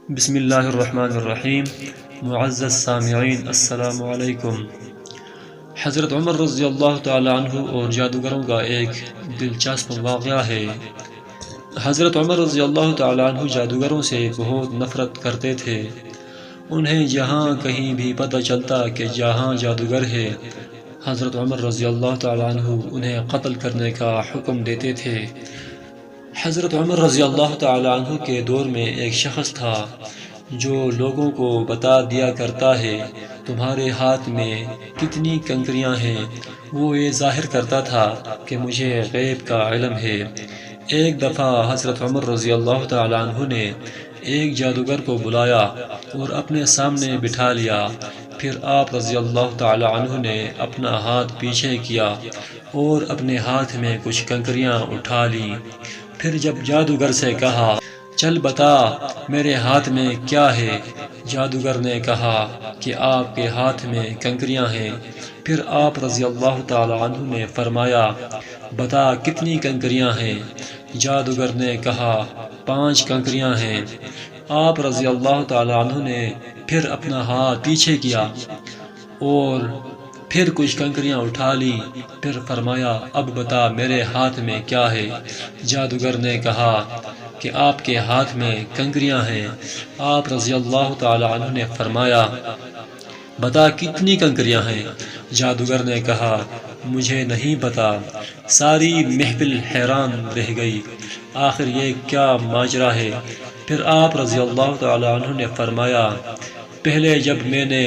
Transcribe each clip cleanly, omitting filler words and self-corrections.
بسم اللہ الرحمن الرحیم۔ معزز سامعین السلام علیکم۔ حضرت عمر رضی اللہ تعالی عنہ اور جادوگروں کا ایک دلچسپ واقعہ ہے۔ حضرت عمر رضی اللہ تعالی عنہ جادوگروں سے بہت نفرت کرتے تھے۔ انہیں جہاں کہیں بھی پتہ چلتا کہ جہاں جادوگر ہے، حضرت عمر رضی اللہ تعالی عنہ انہیں قتل کرنے کا حکم دیتے تھے۔ حضرت عمر رضی اللہ تعالی عنہ کے دور میں ایک شخص تھا جو لوگوں کو بتا دیا کرتا ہے تمہارے ہاتھ میں کتنی کنکریاں ہیں۔ وہ یہ ظاہر کرتا تھا کہ مجھے غیب کا علم ہے۔ ایک دفعہ حضرت عمر رضی اللہ تعالی عنہ نے ایک جادوگر کو بلایا اور اپنے سامنے بٹھا لیا۔ پھر آپ رضی اللہ تعالی عنہ نے اپنا ہاتھ پیچھے کیا اور اپنے ہاتھ میں کچھ کنکریاں اٹھا لیں۔ پھر جب جادوگر سے کہا چل بتا میرے ہاتھ میں کیا ہے، جادوگر نے کہا کہ آپ کے ہاتھ میں کنکریاں ہیں۔ پھر آپ رضی اللہ تعالی عنہ نے فرمایا بتا کتنی کنکریاں ہیں، جادوگر نے کہا 5 کنکریاں ہیں۔ آپ رضی اللہ تعالی عنہ نے پھر اپنا ہاتھ پیچھے کیا اور پھر کچھ کنکریاں اٹھا لی۔ پھر فرمایا اب بتا میرے ہاتھ میں کیا ہے، جادوگر نے کہا کہ آپ کے ہاتھ میں کنکریاں ہیں۔ آپ رضی اللہ تعالی عنہ نے فرمایا بتا کتنی کنکریاں ہیں، جادوگر نے کہا مجھے نہیں پتا۔ ساری محفل حیران رہ گئی، آخر یہ کیا ماجرا ہے۔ پھر آپ رضی اللہ تعالی عنہ نے فرمایا پہلے جب میں نے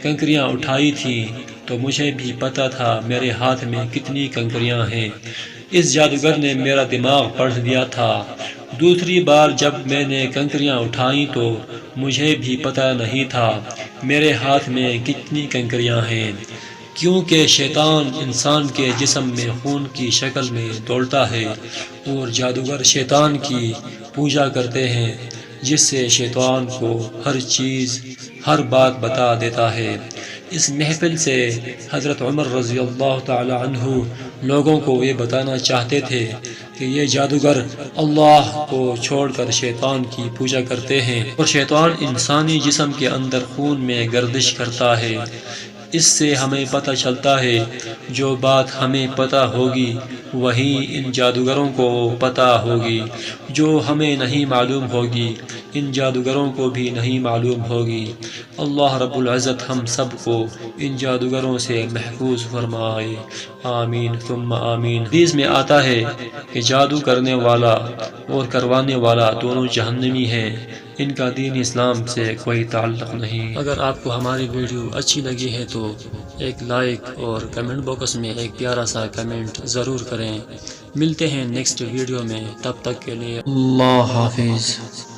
کنکریاں اٹھائی تھیں تو مجھے بھی پتا تھا میرے ہاتھ میں کتنی کنکریاں ہیں، اس جادوگر نے میرا دماغ پڑھ دیا تھا۔ دوسری بار جب میں نے کنکریاں اٹھائیں تو مجھے بھی پتہ نہیں تھا میرے ہاتھ میں کتنی کنکریاں ہیں، کیونکہ شیطان انسان کے جسم میں خون کی شکل میں دوڑتا ہے اور جادوگر شیطان کی پوجا کرتے ہیں، جس سے شیطان کو ہر چیز ہر بات بتا دیتا ہے۔ اس محفل سے حضرت عمر رضی اللہ تعالی عنہ لوگوں کو یہ بتانا چاہتے تھے کہ یہ جادوگر اللہ کو چھوڑ کر شیطان کی پوجا کرتے ہیں اور شیطان انسانی جسم کے اندر خون میں گردش کرتا ہے۔ اس سے ہمیں پتہ چلتا ہے جو بات ہمیں پتہ ہوگی وہی ان جادوگروں کو پتہ ہوگی، جو ہمیں نہیں معلوم ہوگی ان جادوگروں کو بھی نہیں معلوم ہوگی۔ اللہ رب العزت ہم سب کو ان جادوگروں سے محفوظ فرمائے، آمین ثم آمین۔ حدیث میں آتا ہے کہ جادو کرنے والا اور کروانے والا دونوں جہنمی ہیں، ان کا دین اسلام سے کوئی تعلق نہیں۔ اگر آپ کو ہماری ویڈیو اچھی لگی ہے تو ایک لائک اور کمنٹ باکس میں ایک پیارا سا کمنٹ ضرور کریں۔ ملتے ہیں نیکسٹ ویڈیو میں، تب تک کے لیے اللہ حافظ۔